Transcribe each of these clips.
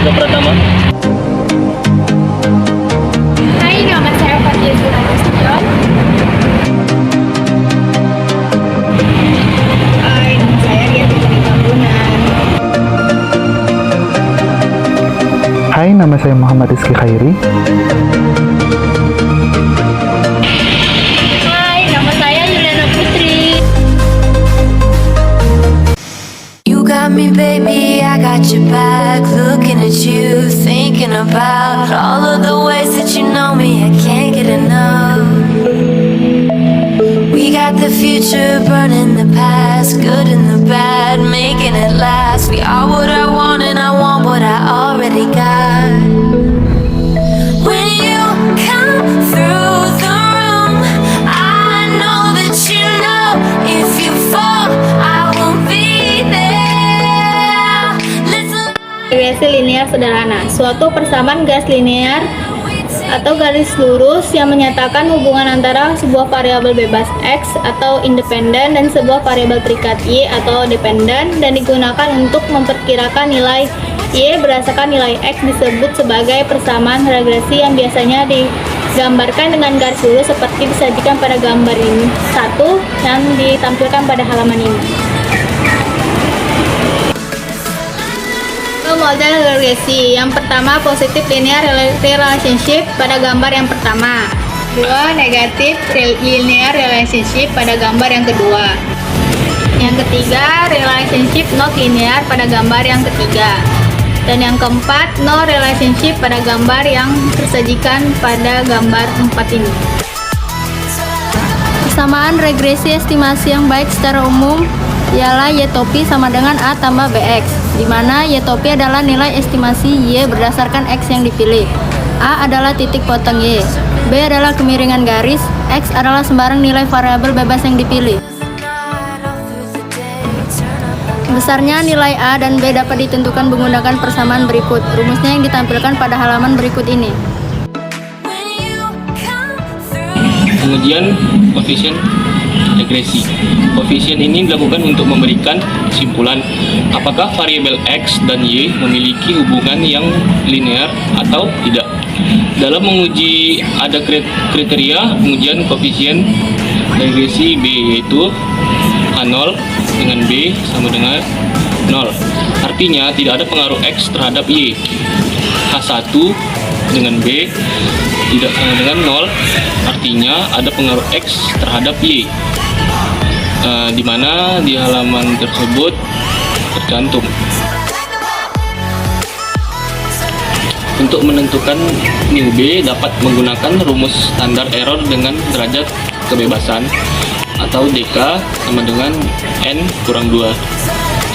Yoga Pratama. Hai, nama saya Fatia Suranustion. Hai, nama saya Dia Fitri Tambunan. Hai, nama saya Muhammad Rizky Khairi. Hai, nama saya Yuliana Putri. You got me, baby, I got your back. Looking at you, thinking about all of the ways that you know me. I can't get enough. We got the future burning the past, good and the bad, making it last. We are what I want and I want what I already got. When you come through the room, I know that you know if you fall, I will be there. Regresi linear sederhana, suatu persamaan garis linear atau garis lurus yang menyatakan hubungan antara sebuah variabel bebas X atau independen dan sebuah variabel terikat Y atau dependen, dan digunakan untuk memperkirakan nilai Y berdasarkan nilai X disebut sebagai persamaan regresi yang biasanya digambarkan dengan garis lurus seperti disajikan pada gambar ini satu yang ditampilkan pada halaman ini. Model regresi yang pertama, positif linear relationship pada gambar yang pertama. Dua, negatif linear relationship pada gambar yang kedua. Yang ketiga, relationship not linear pada gambar yang ketiga. Dan yang keempat, no relationship pada gambar yang tersajikan pada gambar 4 ini. Persamaan regresi estimasi yang baik secara umum ialah Y topi sama dengan A tambah BX, di mana Y topi adalah nilai estimasi Y berdasarkan X yang dipilih, A adalah titik potong Y, B adalah kemiringan garis, X adalah sembarang nilai variabel bebas yang dipilih. Besarnya nilai A dan B dapat ditentukan menggunakan persamaan berikut. Rumusnya yang ditampilkan pada halaman berikut ini. Pengujian koefisien regresi. Koefisien ini dilakukan untuk memberikan kesimpulan apakah variabel X dan Y memiliki hubungan yang linear atau tidak. Dalam menguji ada kriteria pengujian koefisien regresi B, yaitu A0 dengan B sama dengan 0. Artinya tidak ada pengaruh X terhadap Y. H1 dengan B tidak sama dengan 0, artinya ada pengaruh X terhadap Y, di mana di halaman tersebut tercantum. Untuk menentukan nil B dapat menggunakan rumus standar error dengan derajat kebebasan atau DK sama dengan N kurang 2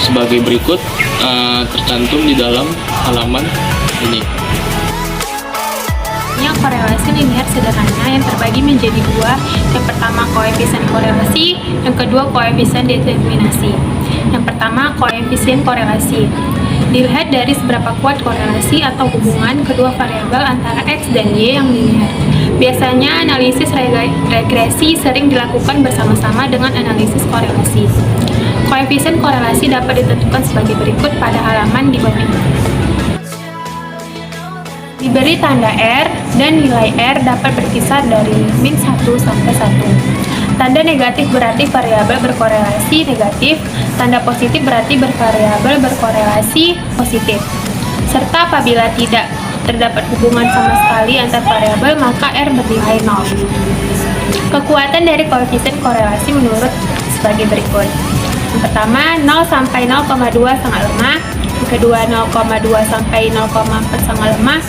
sebagai berikut, tercantum di dalam halaman ini. Korelasi linear sederhana yang terbagi menjadi dua. Yang pertama koefisien korelasi, yang kedua koefisien determinasi. Yang pertama koefisien korelasi. Dilihat dari seberapa kuat korelasi atau hubungan kedua variabel antara X dan Y yang linear. Biasanya analisis regresi sering dilakukan bersama-sama dengan analisis korelasi. Koefisien korelasi dapat ditentukan sebagai berikut pada halaman di bawah ini. Diberi tanda R dan nilai R dapat berkisar dari min 1 sampai 1. Tanda negatif berarti variabel berkorelasi negatif, tanda positif berarti variabel berkorelasi positif. Serta apabila tidak terdapat hubungan sama sekali antar variabel, maka R bernilai 0. Kekuatan dari koefisien korelasi menurut sebagai berikut. Yang pertama, 0 sampai 0,2 sangat lemah. Yang kedua, 0,2 sampai 0,4 sangat lemah.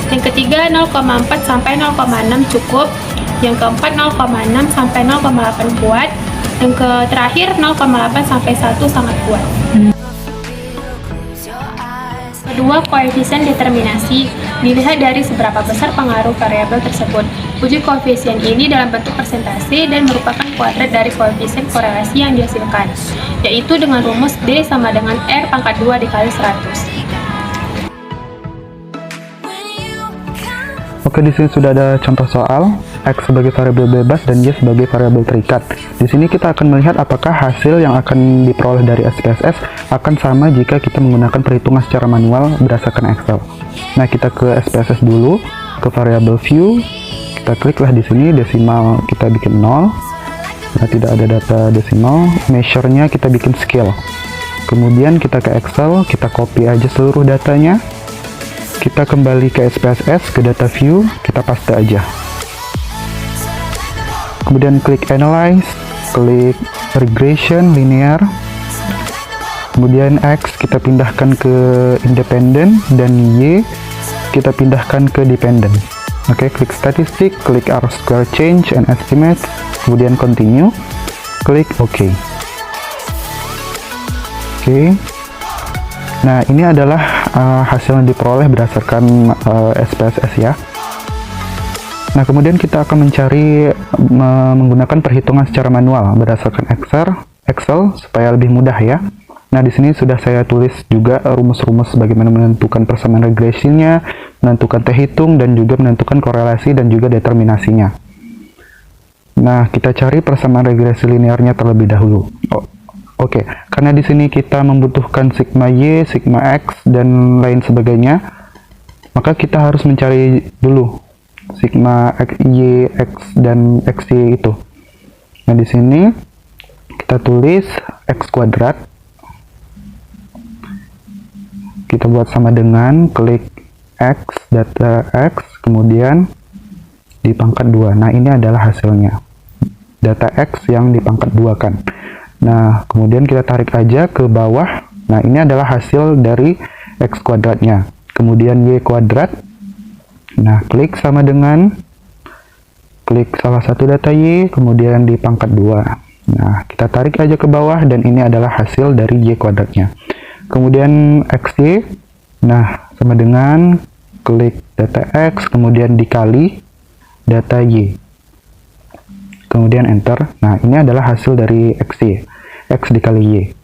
Yang ketiga, 0,4 sampai 0,6 cukup. Yang keempat, 0,6 sampai 0,8 kuat. Yang terakhir, 0,8 sampai 1 sangat kuat. Kedua, koefisien determinasi dilihat dari seberapa besar pengaruh variabel tersebut. Uji koefisien ini dalam bentuk persentase dan merupakan kuadrat dari koefisien korelasi yang dihasilkan, yaitu dengan rumus D sama dengan R pangkat 2 dikali 100. Oke, di sini sudah ada contoh soal. X sebagai variabel bebas dan Y sebagai variabel terikat. Di sini kita akan melihat apakah hasil yang akan diperoleh dari SPSS akan sama jika kita menggunakan perhitungan secara manual berdasarkan Excel. Nah, kita ke SPSS dulu, ke variabel view, kita kliklah di sini, desimal kita bikin 0. Nah, tidak ada data desimal, measure-nya kita bikin scale. Kemudian kita ke Excel, kita copy aja seluruh datanya. Kita kembali ke SPSS, ke data view, kita paste aja. Kemudian klik analyze, klik regression linear. Kemudian X kita pindahkan ke independent dan Y kita pindahkan ke dependent. Oke, klik statistik, klik R square change and estimate, kemudian continue, klik OK. Oke. Nah, ini adalah hasil yang diperoleh berdasarkan SPSS ya. Nah, kemudian kita akan mencari menggunakan perhitungan secara manual berdasarkan Excel supaya lebih mudah ya. Nah, di sini sudah saya tulis juga rumus-rumus bagaimana menentukan persamaan regresinya, menentukan T hitung, dan juga menentukan korelasi dan juga determinasinya. Nah, kita cari persamaan regresi linearnya terlebih dahulu. Oke, karena di sini kita membutuhkan sigma Y, sigma X, dan lain sebagainya, maka kita harus mencari dulu sigma X, Y, X, dan XY itu. Nah, di sini kita tulis X kuadrat. Kita buat sama dengan klik X, data X, kemudian dipangkat 2. Nah, ini adalah hasilnya. Data X yang dipangkat 2 kan. Nah, kemudian kita tarik aja ke bawah. Nah, ini adalah hasil dari X kuadratnya. Kemudian Y kuadrat. Nah, klik sama dengan klik salah satu data Y, kemudian dipangkat 2. Nah, kita tarik aja ke bawah dan ini adalah hasil dari Y kuadratnya. Kemudian XY. Nah, sama dengan klik data X, kemudian dikali data Y. Kemudian enter. Nah, ini adalah hasil dari XY, X dikali Y.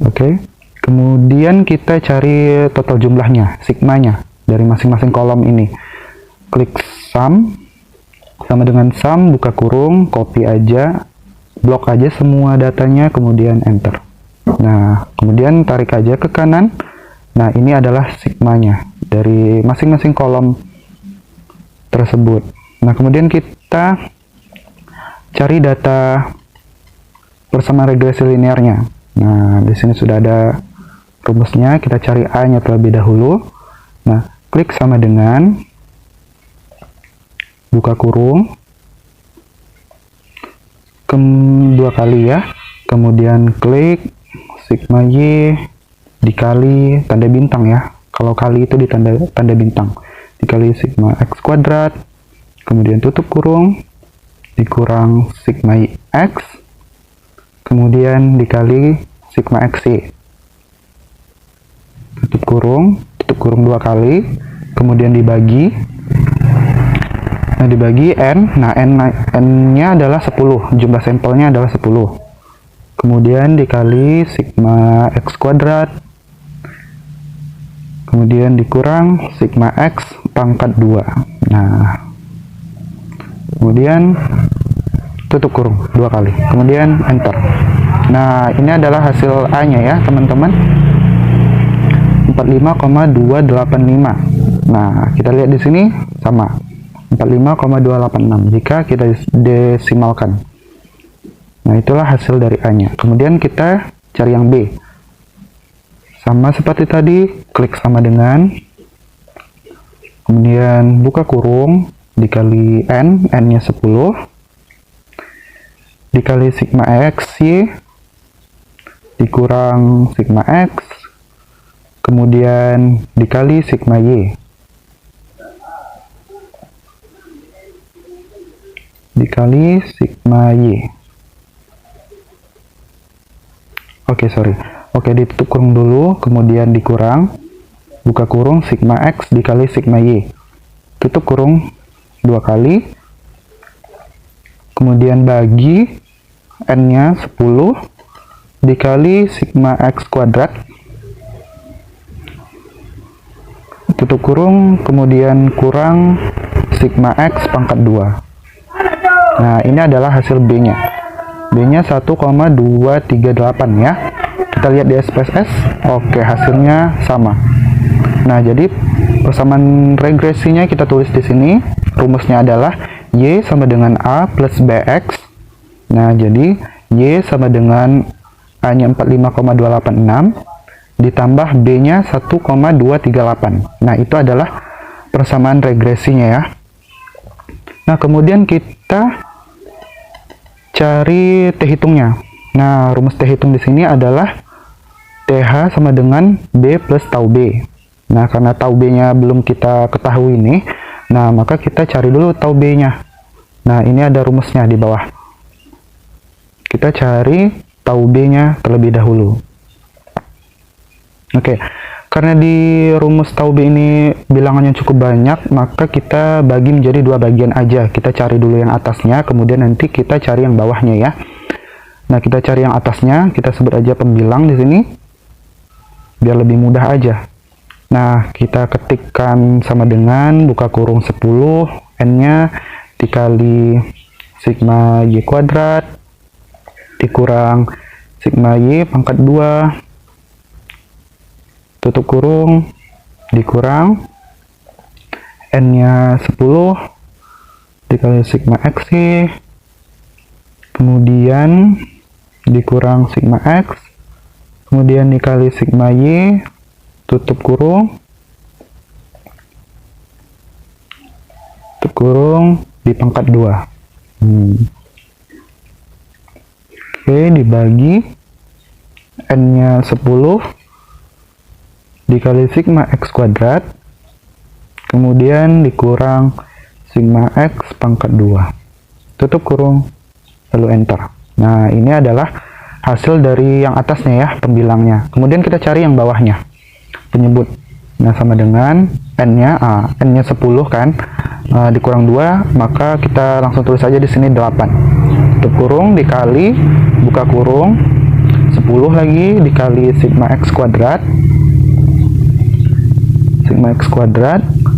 Oke. Kemudian kita cari total jumlahnya, sigmanya dari masing-masing kolom ini. Klik sum, sama dengan sum, buka kurung, copy aja, blok aja semua datanya, kemudian enter. Nah, kemudian tarik aja ke kanan. Nah, ini adalah sigmanya dari masing-masing kolom tersebut. Nah, kemudian kita cari data persamaan regresi linearnya. Nah, di sini sudah ada rumusnya. Kita cari A-nya terlebih dahulu. Nah, klik sama dengan buka kurung, dua kali ya. Kemudian klik sigma Y dikali tanda bintang ya. Kalau kali itu di tanda bintang. Dikali sigma X kuadrat. Kemudian tutup kurung. Dikurang sigma X, kemudian dikali sigma XY. Tutup kurung 2 kali, kemudian dibagi. Nah, dibagi N. Nah, N-nya adalah 10, jumlah sampelnya adalah 10. Kemudian dikali sigma X kuadrat, kemudian dikurang sigma X pangkat 2. Nah, kemudian tutup kurung 2 kali, kemudian enter. Nah, ini adalah hasil A-nya ya teman-teman, 45,285. Nah, kita lihat di sini sama 45,286 jika kita desimalkan. Nah, itulah hasil dari A-nya. Kemudian kita cari yang B. Sama seperti tadi, klik sama dengan, kemudian buka kurung, dikali N, N-nya 10, dikali sigma X, Y, dikurang sigma X, kemudian dikali sigma Y, dikali sigma Y. Oke, ditutup kurung dulu, kemudian dikurang, buka kurung sigma X dikali sigma Y, tutup kurung 2 kali, kemudian bagi N-nya 10 dikali sigma X kuadrat, tutup kurung, kemudian kurang sigma X pangkat 2. Nah, ini adalah hasil B-nya. B-nya 1,238 ya. Kita lihat di SPSS. Oke, hasilnya sama. Nah, jadi persamaan regresinya kita tulis di sini. Rumusnya adalah Y sama dengan A plus BX. Nah, jadi Y sama dengan A-nya 45,286 ditambah B-nya 1,238. Nah, itu adalah persamaan regresinya ya. Nah, kemudian kita cari T hitungnya. Nah, rumus T hitung di sini adalah TH sama dengan B plus tau B. Nah, karena tau B-nya belum kita ketahui nih, nah maka kita cari dulu tau B-nya. Nah, ini ada rumusnya di bawah. Kita cari tau B-nya terlebih dahulu. Oke, karena di rumus tau B ini bilangannya cukup banyak, maka kita bagi menjadi dua bagian aja. Kita cari dulu yang atasnya, kemudian nanti kita cari yang bawahnya ya. Nah, kita cari yang atasnya, kita sebut aja pembilang di sini, biar lebih mudah aja. Nah, kita ketikkan sama dengan buka kurung 10, N-nya dikali sigma Y kuadrat, dikurang sigma Y pangkat 2, tutup kurung, dikurang N-nya 10 dikali sigma X, kemudian dikurang sigma X, kemudian dikali sigma Y, tutup kurung, di pangkat 2. Oke, dibagi N-nya 10 dikali sigma X kuadrat, kemudian dikurang sigma X pangkat 2, tutup kurung, lalu enter. Nah, ini adalah hasil dari yang atasnya ya, pembilangnya. Kemudian kita cari yang bawahnya, penyebut. Nah, sama dengan N-nya, N-nya 10 kan, dikurang 2, maka kita langsung tulis aja di sini 8. Tutup kurung, dikali, buka kurung, 10 lagi, dikali sigma X kuadrat,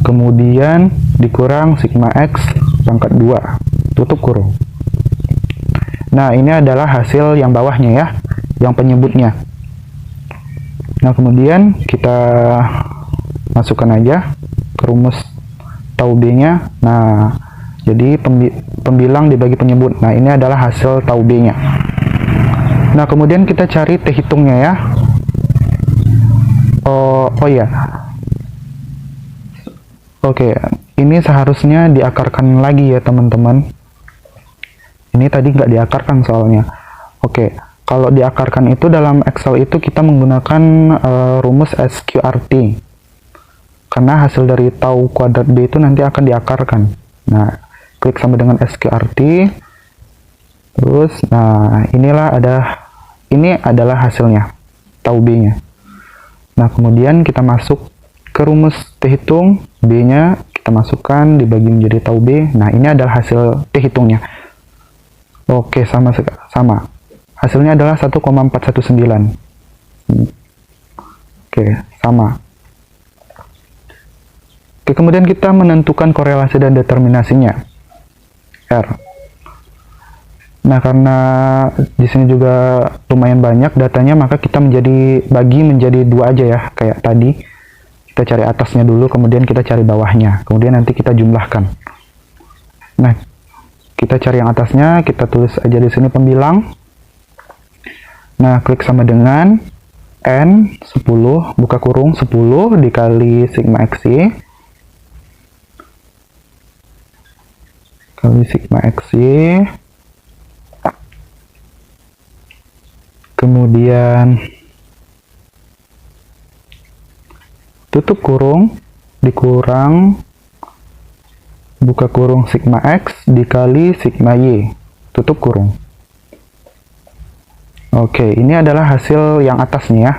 kemudian dikurang sigma X pangkat 2, tutup kurung. Nah, ini adalah hasil yang bawahnya ya, yang penyebutnya. Nah, kemudian kita masukkan aja ke rumus tau B-nya. Nah, jadi pembilang dibagi penyebut. Nah, ini adalah hasil tau B-nya. Nah, kemudian kita cari T hitungnya ya. Oh ya. Oke, ini seharusnya diakarkan lagi ya teman-teman. Ini tadi nggak diakarkan soalnya. Oke, kalau diakarkan itu dalam Excel itu kita menggunakan rumus SQRT. Karena hasil dari tau kuadrat B itu nanti akan diakarkan. Nah, klik sama dengan SQRT. Terus, nah ini adalah hasilnya, tau B-nya. Nah, kemudian kita masuk ke rumus T hitung, B-nya kita masukkan dibagi menjadi tau B. Nah, ini adalah hasil T hitungnya. Oke, sama. Hasilnya adalah 1,419. Oke, sama. Oke, kemudian kita menentukan korelasi dan determinasinya. R. Nah, karena di sini juga lumayan banyak datanya, maka kita bagi menjadi dua aja ya, kayak tadi. Kita cari atasnya dulu, kemudian kita cari bawahnya. Kemudian nanti kita jumlahkan. Nah, kita cari yang atasnya, kita tulis aja di sini pembilang. Nah, klik sama dengan N 10, buka kurung 10 dikali sigma XY. Kali sigma XY. Kemudian tutup kurung, dikurang buka kurung sigma X dikali sigma Y, tutup kurung. Oke, ini adalah hasil yang atasnya ya.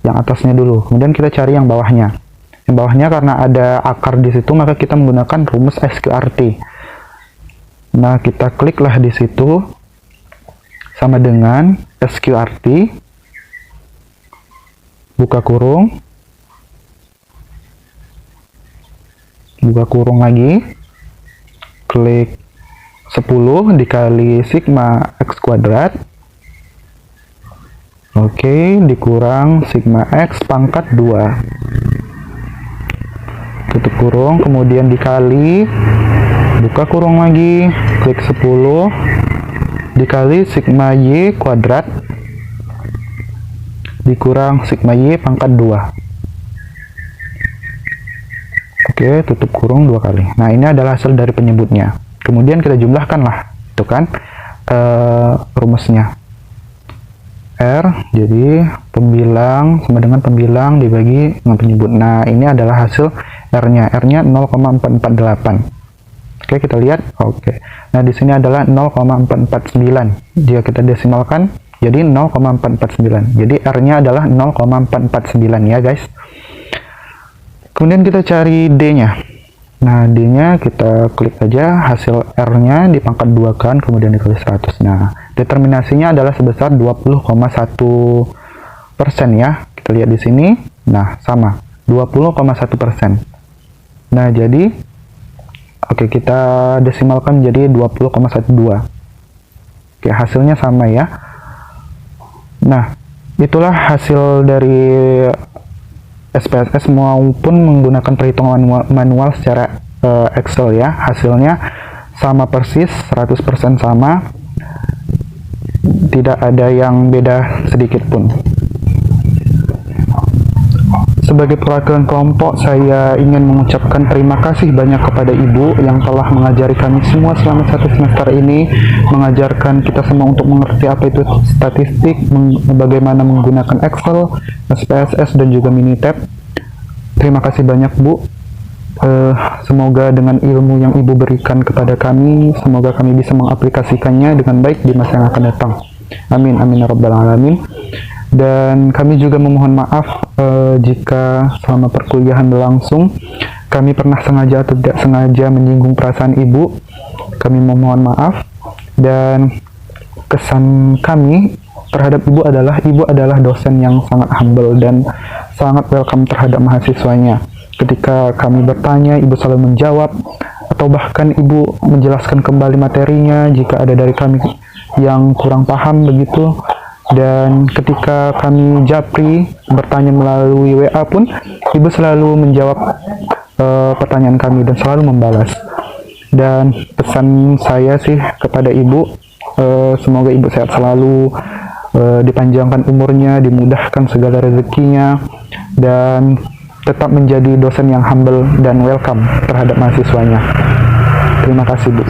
Yang atasnya dulu. Kemudian kita cari yang bawahnya. Yang bawahnya karena ada akar di situ, maka kita menggunakan rumus SQRT. Nah, kita kliklah di situ sama dengan SQRT. Buka kurung. Buka kurung lagi. Klik 10 dikali sigma X kuadrat. Oke, dikurang sigma X pangkat 2. Tutup kurung, kemudian dikali, buka kurung lagi, klik 10, dikali sigma Y kuadrat, dikurang sigma Y pangkat 2. Oke, tutup kurung 2 kali. Nah, ini adalah hasil dari penyebutnya. Kemudian kita jumlahkan lah, itu kan rumusnya. R, jadi pembilang sama dengan pembilang dibagi dengan penyebut. Nah, ini adalah hasil R-nya. R-nya 0,448. Oke, kita lihat. Oke. Nah, di sini adalah 0,449. Jika kita desimalkan, jadi 0,449. Jadi R-nya adalah 0,449 ya, guys. Kemudian kita cari D-nya. Nah, D-nya kita klik aja, hasil R-nya dipangkat 2 kan, kemudian dikali 100. Nah, determinasinya adalah sebesar 20,1% ya. Kita lihat di sini. Nah, sama. 20,1%. Nah, jadi oke, kita desimalkan jadi 20,12. Oke, hasilnya sama ya. Nah, itulah hasil dari SPSS maupun menggunakan perhitungan manual secara Excel ya. Hasilnya sama persis, 100% sama. Tidak ada yang beda sedikit pun. Sebagai perwakilan kelompok, saya ingin mengucapkan terima kasih banyak kepada Ibu yang telah mengajari kami semua selama 1 semester ini, mengajarkan kita semua untuk mengerti apa itu statistik, bagaimana menggunakan Excel, SPSS, dan juga Minitab. Terima kasih banyak, Bu. Semoga dengan ilmu yang Ibu berikan kepada kami, semoga kami bisa mengaplikasikannya dengan baik di masa yang akan datang. Amin, amin ya rabbal alamin. Dan kami juga memohon maaf jika selama perkuliahan berlangsung kami pernah sengaja atau tidak sengaja menyinggung perasaan Ibu. Kami memohon maaf, dan kesan kami terhadap Ibu adalah dosen yang sangat humble dan sangat welcome terhadap mahasiswanya. Ketika kami bertanya, Ibu selalu menjawab, atau bahkan Ibu menjelaskan kembali materinya jika ada dari kami yang kurang paham begitu. Dan ketika kami japri bertanya melalui WA pun, Ibu selalu menjawab pertanyaan kami dan selalu membalas. Dan pesan saya sih kepada Ibu, semoga Ibu sehat selalu, dipanjangkan umurnya, dimudahkan segala rezekinya, dan tetap menjadi dosen yang humble dan welcome terhadap mahasiswanya. Terima kasih, Bu.